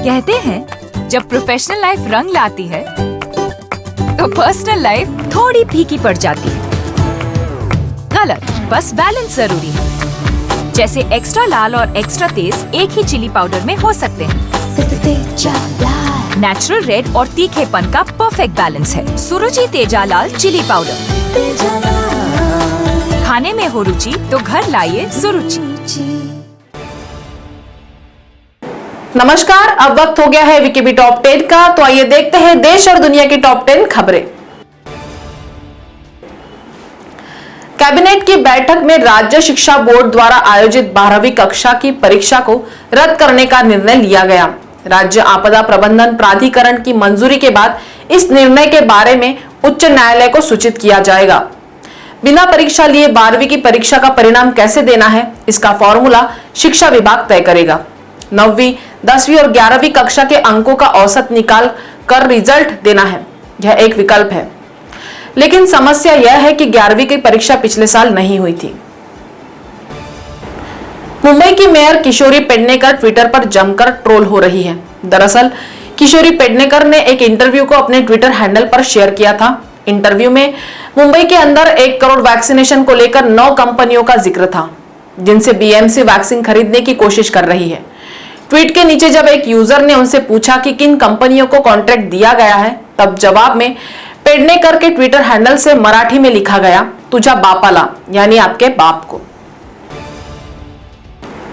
कहते हैं जब प्रोफेशनल लाइफ रंग लाती है तो पर्सनल लाइफ थोड़ी फीकी पड़ जाती है। गलत, बस बैलेंस जरूरी है। जैसे एक्स्ट्रा लाल और एक्स्ट्रा तेज एक ही चिली पाउडर में हो सकते हैं। नेचुरल रेड और तीखेपन का परफेक्ट बैलेंस है सुरुचि तेजा लाल चिली पाउडर। खाने में हो रुचि तो घर लाइए सुरुचि। नमस्कार, अब वक्त हो गया है वीकेबी टॉप 10 का। तो आइए देखते हैं देश और दुनिया की टॉप 10 खबरें। कैबिनेट की बैठक में राज्य शिक्षा बोर्ड द्वारा आयोजित 12वीं कक्षा की परीक्षा को रद्द करने का निर्णय लिया गया। राज्य आपदा प्रबंधन प्राधिकरण की मंजूरी के बाद इस निर्णय के बारे में उच्च न्यायालय को सूचित किया जाएगा। बिना परीक्षा लिए 12वीं की परीक्षा का परिणाम कैसे देना है, इसका फॉर्मूला शिक्षा विभाग तय करेगा। 9वीं, 10वीं और 11वीं कक्षा के अंकों का औसत निकाल कर रिजल्ट देना है, यह एक विकल्प है। लेकिन समस्या यह है कि 11वीं की परीक्षा पिछले साल नहीं हुई थी। मुंबई की मेयर किशोरी पेडनेकर ट्विटर पर जमकर ट्रोल हो रही है। दरअसल किशोरी पेडनेकर ने एक इंटरव्यू को अपने ट्विटर हैंडल पर शेयर किया था। इंटरव्यू में मुंबई के अंदर 1 करोड़ वैक्सीनेशन को लेकर 9 कंपनियों का जिक्र था, जिनसे बीएमसी वैक्सीन खरीदने की कोशिश कर रही है। ट्वीट के नीचे जब एक यूजर ने उनसे पूछा कि किन कंपनियों को कॉन्ट्रैक्ट दिया गया है, तब जवाब में पेडनेकर के ट्विटर हैंडल से मराठी में लिखा गया, तुझा बापाला, यानी आपके बाप को।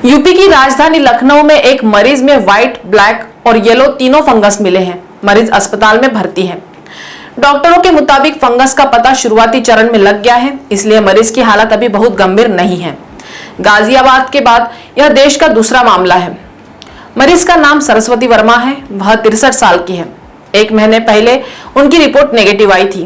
यूपी की राजधानी लखनऊ में एक मरीज में व्हाइट, ब्लैक और येलो तीनों फंगस मिले हैं। मरीज अस्पताल में भर्ती है। डॉक्टरों के मुताबिक फंगस का पता शुरुआती चरण में लग गया है, इसलिए मरीज की हालत अभी बहुत गंभीर नहीं है। गाजियाबाद के बाद यह देश का दूसरा मामला है। मरीज का नाम सरस्वती वर्मा है। वह 63 साल की है। 1 महीने पहले उनकी रिपोर्ट नेगेटिव आई थी।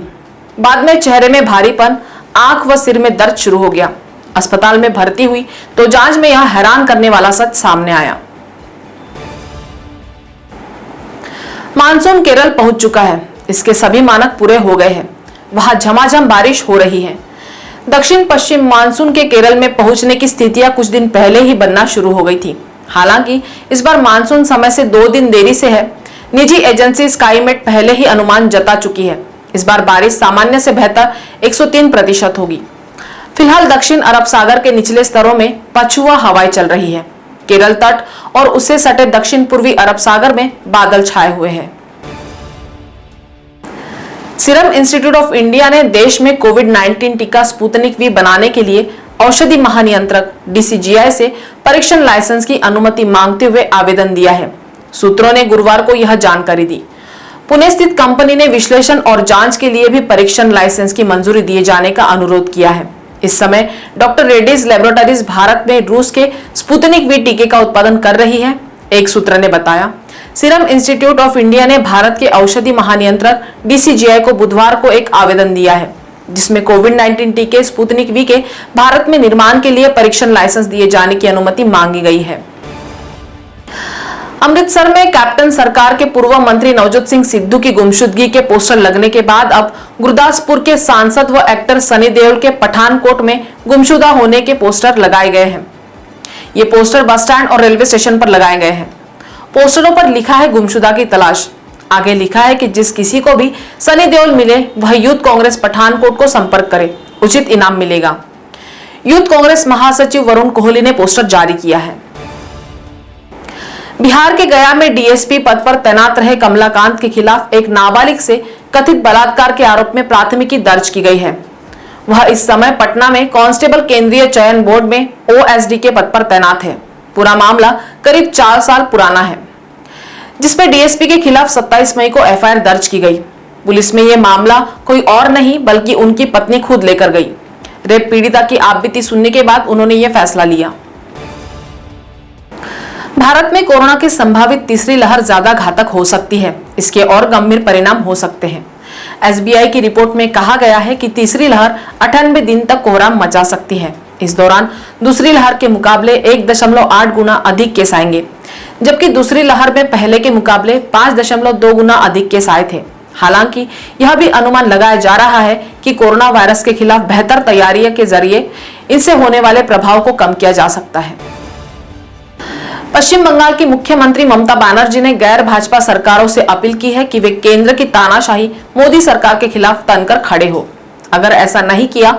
बाद में चेहरे में भारीपन, आंख व सिर में दर्द शुरू हो गया। अस्पताल में भर्ती हुई तो जांच में यह हैरान करने वाला सच सामने आया। मानसून केरल पहुंच चुका है। इसके सभी मानक पूरे हो गए हैं। वहां झमाझम बारिश हो रही है। दक्षिण पश्चिम मानसून के केरल में पहुंचने की स्थितियां कुछ दिन पहले ही बनना शुरू हो गई थी। हालांकि इस बार मानसून समय से 2 दिन देरी से है। निजी एजेंसी स्काईमेट पहले ही अनुमान जता चुकी है। इस बार बारिश सामान्य से बेहतर 103% होगी। फिलहाल दक्षिण अरब सागर के निचले स्तरों में पछुआ हवाएं चल रही है। केरल तट और उससे सटे दक्षिण पूर्वी अरब सागर में बादल छाए हुए हैं। सीरम इंस्टीट्यूट ऑफ इंडिया ने देश में कोविड-19 टीका स्पुतनिक वी बनाने के लिए औषधि महानियंत्रक DCGI से परीक्षण लाइसेंस की अनुमति मांगते हुए आवेदन दिया है। सूत्रों ने गुरुवार को यह जानकारी दी। पुणे स्थित कंपनी ने विश्लेषण और जांच के लिए भी परीक्षण लाइसेंस की मंजूरी दिए जाने का अनुरोध किया है। इस समय डॉक्टर रेड्डीज लेबोरेटरीज भारत में रूस के स्पुतनिक वी टीके का उत्पादन कर रही है, एक सूत्र ने बताया। सीरम इंस्टीट्यूट ऑफ इंडिया ने भारत के औषधि महानियंत्रक DCGI को बुधवार को एक आवेदन दिया है, जिसमें कोविड-19 टीके स्पुतनिक वी के भारत में निर्माण के लिए परीक्षण लाइसेंस दिए जाने की अनुमति मांगी गई है। अमृतसर में कैप्टन सरकार के पूर्व मंत्री नवजोत सिंह सिद्धू की गुमशुदगी के पोस्टर लगने के बाद अब गुरदासपुर के सांसद व एक्टर सनी देओल के पठानकोट में गुमशुदा होने के पोस्टर लगाए गए हैं। ये पोस्टर बस स्टैंड और रेलवे स्टेशन पर लगाए गए हैं। पोस्टरों पर लिखा है गुमशुदा की तलाश। आगे लिखा है कि जिस किसी को भी सनी देओल मिले वह यूथ कांग्रेस पठानकोट को संपर्क करे, उचित इनाम मिलेगा। यूथ कांग्रेस महासचिव वरुण कोहली ने पोस्टर जारी किया है। बिहार के गया में DSP पद पर तैनात रहे कमलाकांत के खिलाफ एक नाबालिग से कथित बलात्कार के आरोप में प्राथमिकी दर्ज की गई है। वह इस समय पटना में कांस्टेबल केंद्रीय चयन बोर्ड में OSD के पद पर तैनात है। पूरा मामला करीब 4 साल पुराना है, जिसमें DSP के खिलाफ 27 मई को FIR दर्ज की गई। पुलिस में यह मामला कोई और नहीं बल्कि उनकी पत्नी खुद लेकर गई। रेप पीड़िता की आपबीती सुनने के बाद उन्होंने यह फैसला लिया। भारत में कोरोना की संभावित तीसरी लहर ज्यादा घातक हो सकती है। इसके और गंभीर परिणाम हो सकते हैं। SBI की रिपोर्ट में कहा गया है कि तीसरी लहर 98 दिन तक कोहराम मचा सकती है। इस दौरान दूसरी लहर के मुकाबले 1.8 गुना अधिक केस आएंगे, जबकि दूसरी लहर में पहले के मुकाबले 5.2 गुना अधिक केस आए थे। हालांकि यह भी अनुमान लगाया जा रहा है कि कोरोना वायरस के खिलाफ बेहतर तैयारी के जरिए इससे होने वाले प्रभाव को कम किया जा सकता है। पश्चिम बंगाल की मुख्यमंत्री ममता बनर्जी ने गैर भाजपा सरकारों से अपील की है कि वे केंद्र की तानाशाही मोदी सरकार के खिलाफ तनकर खड़े हो। अगर ऐसा नहीं किया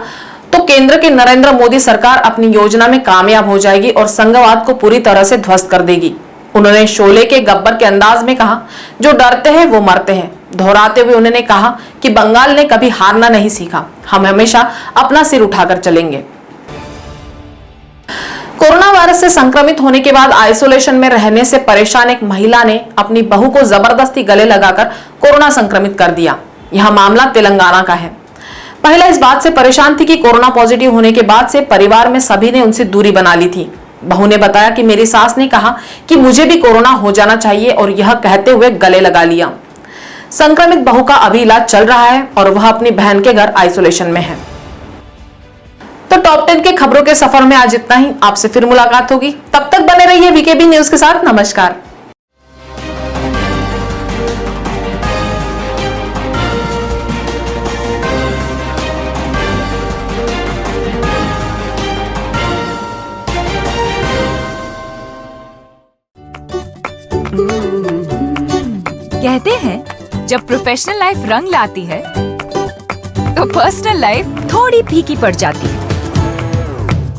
तो केंद्र की नरेंद्र मोदी सरकार अपनी योजना में कामयाब हो जाएगी और संघवाद को पूरी तरह से ध्वस्त कर देगी। उन्होंने शोले के गब्बर के अंदाज में कहा, जो डरते हैं वो मरते हैं, दोहराते हुए उन्होंने कहा कि बंगाल ने कभी हारना नहीं सीखा, हम हमेशा अपना सिर उठाकर चलेंगे। कोरोना वायरस से संक्रमित होने के बाद आइसोलेशन में रहने से परेशान एक महिला ने अपनी बहू को जबरदस्ती गले लगाकर कोरोना संक्रमित कर दिया। यह मामला तेलंगाना का है। महिला इस बात से परेशान थी कि कोरोना पॉजिटिव होने के बाद से परिवार में सभी ने उनसे दूरी बना ली थी। बहू ने बताया कि मेरी सास ने कहा कि मुझे भी कोरोना हो जाना चाहिए और यह कहते हुए गले लगा लिया। संक्रमित बहू का अभी इलाज चल रहा है और वह अपनी बहन के घर आइसोलेशन में है। तो टॉप 10 के खबरों के सफर में आज इतना ही। आपसे फिर मुलाकात होगी, तब तक बने रहिए वीकेबी न्यूज के साथ। नमस्कार। कहते हैं जब प्रोफेशनल लाइफ रंग लाती है तो पर्सनल लाइफ थोड़ी फीकी पड़ जाती है।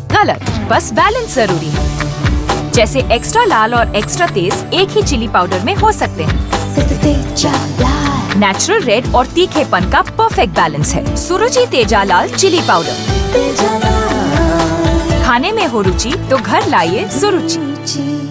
गलत, बस बैलेंस जरूरी है। जैसे एक्स्ट्रा लाल और एक्स्ट्रा तेज एक ही चिली पाउडर में हो सकते हैं। नेचुरल रेड और तीखेपन का परफेक्ट बैलेंस है सुरुचि तेजा लाल चिली पाउडर। खाने में हो रुचि तो घर लाइए सुरुचि।